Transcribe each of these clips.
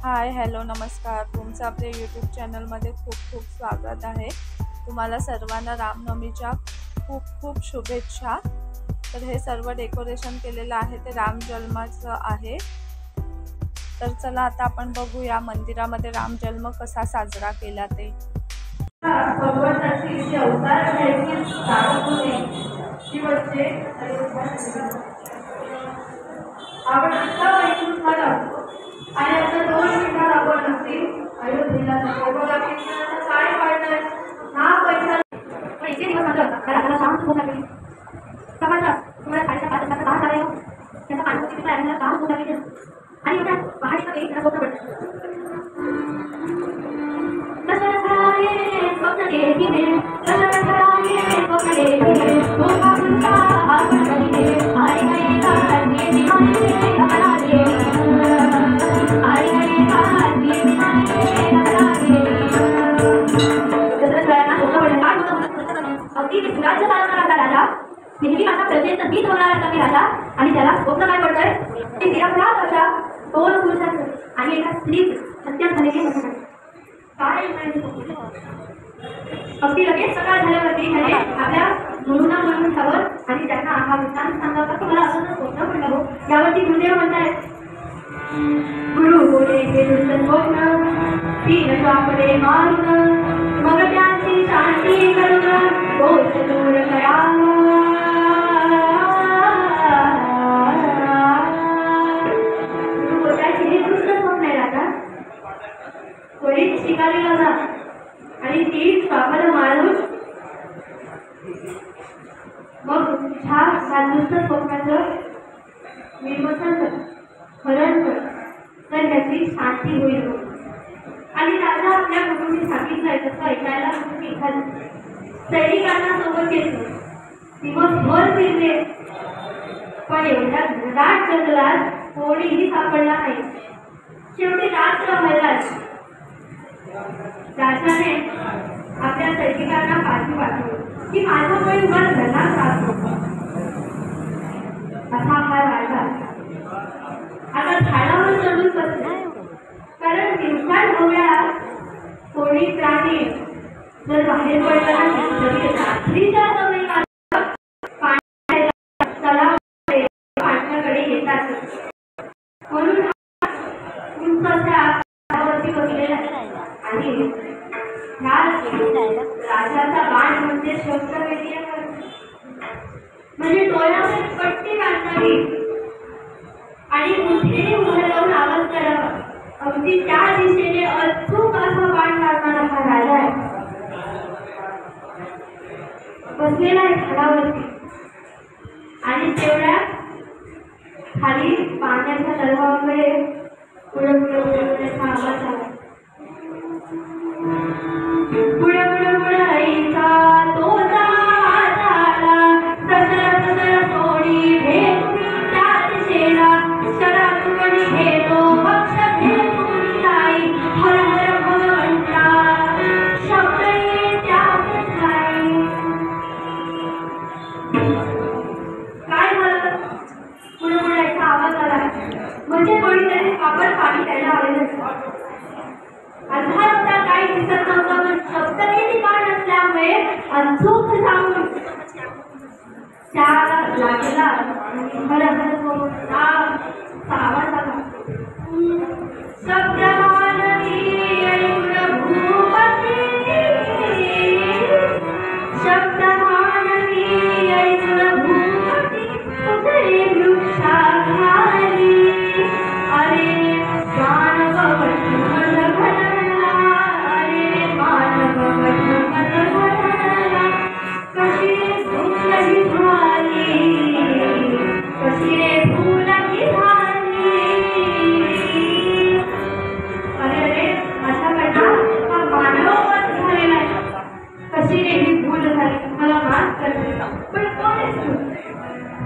Hi hello नमस्कार. तुमचं आपल्या यूट्यूब चॅनलमध्ये खूप खूप स्वागत आहे. तुम्हाला सर्वांना रामनवमीच्या खूप खूप शुभेच्छा. तर हे सर्व डेकोरेशन केलेलं आहे ते राम जन्माचं आहे. तर चला आता आपण बघूया मंदिरामध्ये राम जन्म कसा साजरा केला ते. भगवंताची जी अवतार घ्यायची ताकद होती ती म्हणजे आपण आता वैकुंठात असतो आणि आता 2 मिनिटात आपण नक्की अयोध्येला जातो. बघा किती काय पाडणार ना पैसा पण इतके दिवस झालं तर आपल्याला शांत होऊ लागली. सकाळचा तुम्हाला 5:30 वाजता का झाला हो त्याचा पाणी किती आपल्याला काम होऊ लागले आणि एवढ्या पहाडीचं काही त्याला स्वप्न पडतं. नेहमी माझा प्रजेचं गीत होणारा कवी राजा आणि त्याला स्वप्न काय पडतंय ते निरपराध अशा 2 पुरुषांचं आणि एका स्त्रीचं हत्या झालेली घटना. काय अगदी लगेच सकाळ झाल्यावरती त्याने आपल्या गुरुंना बोलून ठेवलं आणि त्यांना हा वृत्तांत सांगावा की मला असं स्वप्न पडलं हो. यावरती गुरुदेव म्हणतायत गुरु बोले हे दुष्ट स्वप्न तीन श्वापदे मारून मग त्यांची शांती करून दोष दूर करावा. त्वरित शिकारीला जा आणि 3 श्वापद मारून मग ह्या दुष्ट स्वप्नाचं विमोचन कर, हरण कर, तर त्याची शांती होईल. आणि राजा आपल्या गुरुंनी सांगितलंय तसं ऐकायला म्हणून एखादं सैनिकांना सोबत घेतलं. दिवसभर फिरले पण एवढ्या घनदाट जंगलात कोणीही सापडला नाही. शेवटी रात्र व्हायलाच राजाने आपल्या सैनिकांना पाठी पाठवली की माझ्यामुळे तुम्हाला घरला त्रास होतो. असा हा राजा आता झाडावर चढून बसला. कारण दिवसा ढवळ्या कोणी प्राणी जर बाहेर पडला नाही तरी रात्रीच्या समय पाण्याकडे येतात. म्हणून उंच झाडावरती बसलेला आणि राजाचा बाण म्हणजे शस्त्रवेदी म्हणजे डोळ्यावर पट्टी बांधणारी आणि मुठीने उभं लावून आवाज करावा. अगदी त्या दिशेने अचूक असा बाण मारणारा हा राजा आहे. बसलेला आहे झाडावरती आणि तेवढ्या खाली पाण्याच्या तलावाकडे पुढे पुढे पुढे आवाज आला. पुढे पुढे पुढे आईचा तोचा झाला दशरथ सर सोडी भेटून त्या दिशेला शरातुकडी घेतो पक्ष भेटून जाई हर हर भगवंता शब्द त्यात जाई. काय झालं? पुढे पुढे याचा आवाज आला म्हणजे कोणीतरी आपण पाणी प्यायला आलेलं. अंधार होता, काही दिसत नव्हतं पण शब्दवेदी बाण असल्यामुळे अचूक जाऊन त्या लागला हर हर भगवंता आवाज आला. शब्द मानवी ऐकून भूपती शब्द मानवी ऐकून भूपती उतरे वृक्षाखाली अरे मानव घडला अरे मानव घडला कशी फुलकी झाली कशी रे फुलकी झाली. अरे रे अशा घटना हा मानवावर झालेला आहे. कशी रे ही भूल झाली मला माफ करते पण कोण आहेस तू?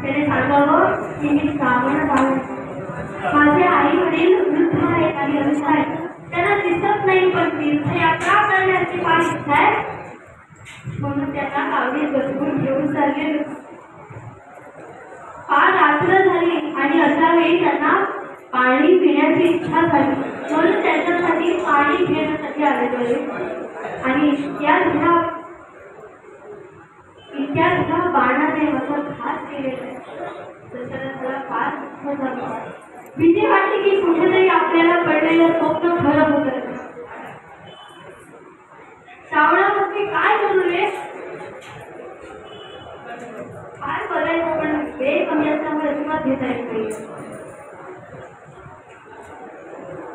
त्याने सांगावं की मी श्रावण बाळ. माझे आई वडील वृद्ध आहेत आणि अनुष्ठा आहेत. त्यांना दिसत नाही पण तीर्थयात्रा करण्याची फार इच्छा आहे म्हणून त्यांना गावीत बसवून घेऊन चालले. फार रात्र झाली आणि अशा वेळी त्यांना पाणी पिण्याची इच्छा झाली म्हणून घेण्यासाठी आलेलो आहे आणि त्या बाणाने माझा घात केलेला आहे. दशरथला फार दुःख झालं. भीती वाटली की कुठेतरी आपल्याला पडलेलं स्वप्न खरं होतं. श्रावणात मी काय करू रे? काय करायचं पण वेळ कमी असल्यामुळे अजिबात घेता येत नाही.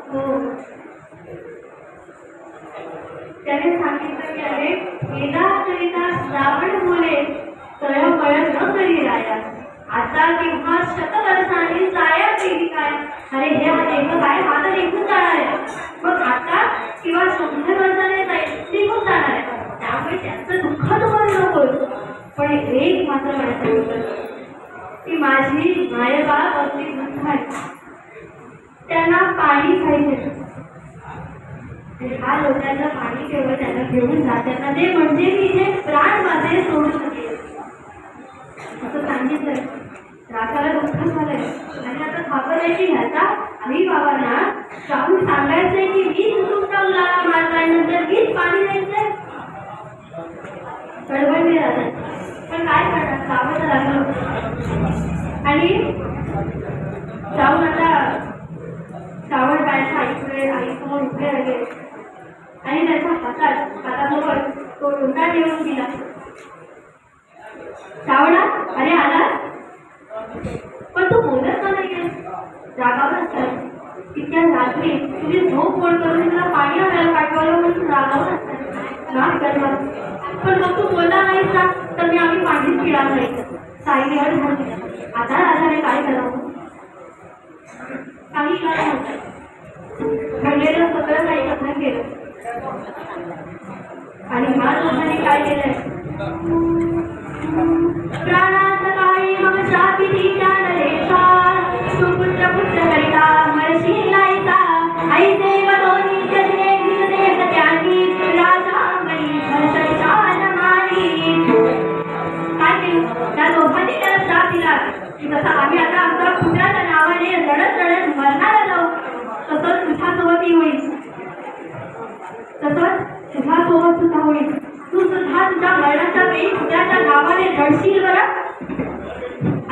हो, त्याने सांगितलं की अरे वेदा करिता श्रावण बोले तळमळ न करी राया, आता किंवा शतवर्षांनी जाया केली काय. अरे हे हा लेखक आहे, हा तर निघून जाणार आहे. मग आता किंवा 100 वर्षाने निघून जाणार आहे. त्यामुळे त्यांचं दुःख तुम्हाला नको. पण एक मात्र म्हणायचं होतं की माझी मायबाप अगदी वृद्ध आहे, त्यांना पाणी पाहिजे. हा लोकांना पाणी केवळ त्यांना घेऊन जा, त्यांना ते म्हणजे मी हे प्राण माझे सोडू शकेल असं सांगितलंय. राजाला दुःख झालंय आणि आता खबर आहे की ह्याचा आई बाबांना जाऊन सांगायचंय की मीच तुमचा मुलाला मारलाय, नंतर मीच पाणी द्यायचंय. गडबडले राजा, पण काय करणार, सावध लागलं आणि जाऊन आता श्रावण बाळाच्या आईसमोर उभे राहिले आणि त्याच्या हातासमोर तो लोटा ठेवून दिला. श्रावणा, अरे आला, पण तू बोलत का नाही? रागावत इतक्या रात्री तुझी झोप फोड करून तुला पाणी आणायला पाठवलं म्हणून रागावत नाच करणार. पण मग तू बोलला नाहीस ना तर मी आम्ही पाणीच पिणार नाही. साईने अड झाली. आता राजाने काय करावं? काही इलाज नव्हता. घडलेलं सगळं काही कथन केलं आणि महाराजांनी काय केलंय? प्राणात काळी मग शापी तिच्या नरेशा, सुपुत्र पुत्र करिता मरशी लायता. आई देव दोन्ही जगले विजदेव त्यागी, राजांगणी हर्षान मारी. काय केलं? त्या दोघांनी त्याला शाप दिला की जसं आम्ही आता आमच्या पुत्राच्या नावाने लढत लढत मरणारा जाऊ, तसंच तुझ्यासोबतही होईल. तसंच तुझ्यासोबत सुद्धा होईल. तू सुद्धा तुझ्या मरणाच्या वेळी पुत्राच्या नावाने लढशील बरं.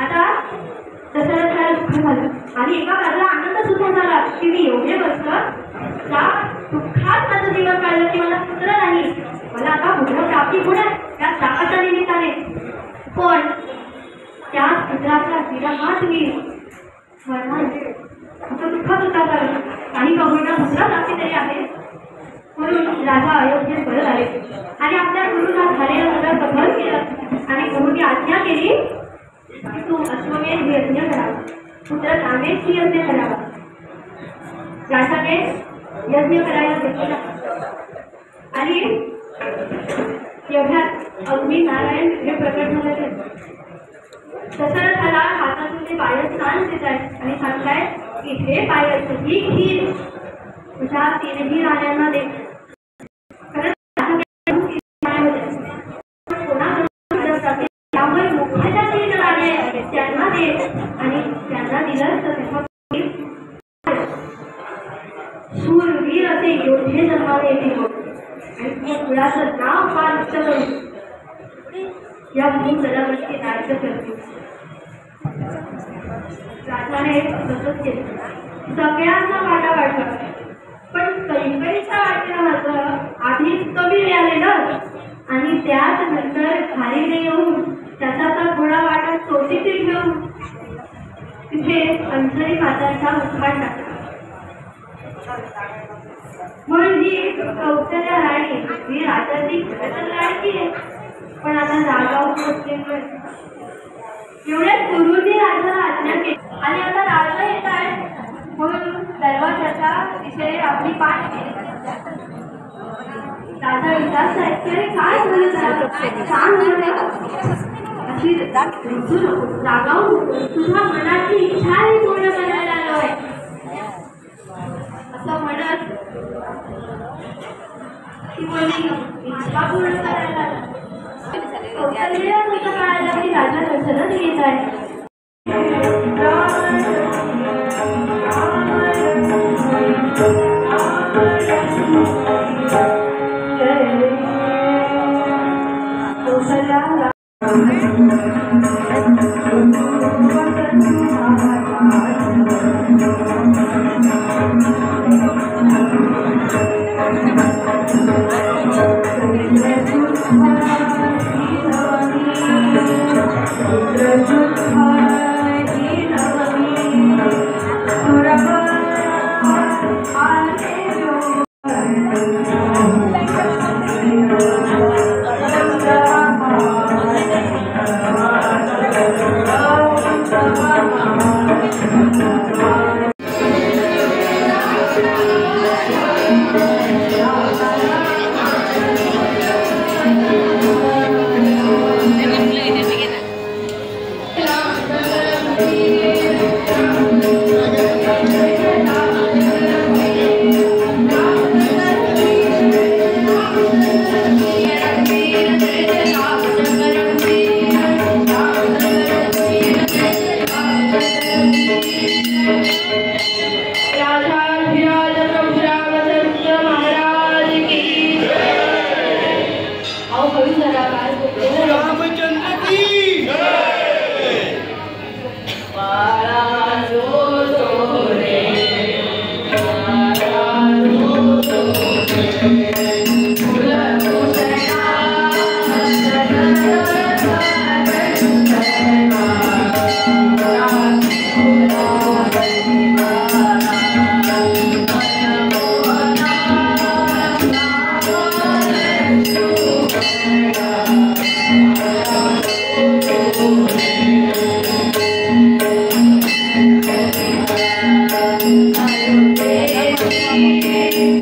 आता दशरथाला दुःख झालं आणि एका बाजूला आनंद सुद्धा झाला की मी एवढे वर्ष त्या दुःखात माझं जीवन काढलं की मला पुत्र नाही, मला आता पुत्र प्राप्ती होणार त्या श्रापाच्या निमित्ताने. पण त्या पुत्राच्या विरहात मी असं दुःखात होता. कारण काही कबूलना पुत्र प्राप्ती तरी आहे. म्हणून राजा अयोध्येत परत आले आणि आपल्या गुरुला झालेलं सगळं कबूल केलं आणि गुरुनी आज्ञा केली की तू अश्वमेध यज्ञ करावा, पुत्र कामेशची यज्ञ करावा. राजाने यज्ञ करायला घेतला आणि एवढ्यात अग्नी नारायण हे प्रकट झालेले. दशरथाला हातातून ते पायस स्नान देत आहेत आणि सांगताय की हे पायस ही खीर तुझ्या 3ही राण्यांना दे. त्यामुळे मुखाच्या 3 राण्या त्यांना दे आणि त्यांना दिलं तर शूरवीर असे योद्धे जन्माला येतील आणि या कुळाचं नाव फार उच्च करून या भूजलावरती राज्य करतील. राजाने तसंच केलं. सगळ्यांना वाटा वाटला, पण कैकईच्या वाटेला मात्र आधीच कमी मिळालेलं आणि त्याच नंतर खालीने येऊन त्याचा थोडा वाटा चोटीची घेऊन तिथे अंजनी मातांचा मुखपाट टाकला. म्हणून ही कौशल्या राणी ही राजाची लाडकी आहे, पण आता रागावून बसल्यामुळे एवढ्याच गुरुनी राजाला आज्ञा केली आणि आता राजा येत आहे म्हणून दरवाजाच्या दिशेने आपली पाठ केली. राजा विचारताय की काय झालं? अशी रागावून तुझ्या मनाची इच्छाही पूर्ण करायला आलो आहे असं म्हणत ती बोलली इच्छा पूर्ण करायला कळायला की राजा दशरथ येत आहे. Oh Thank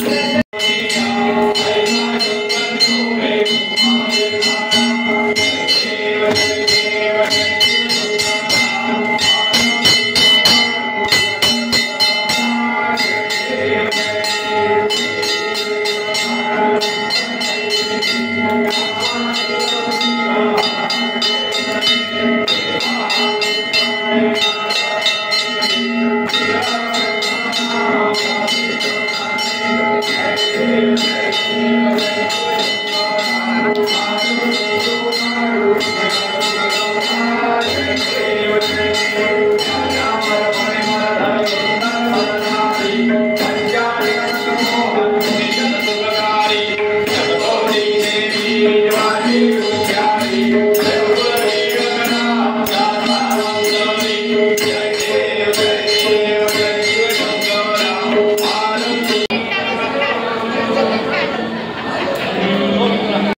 you.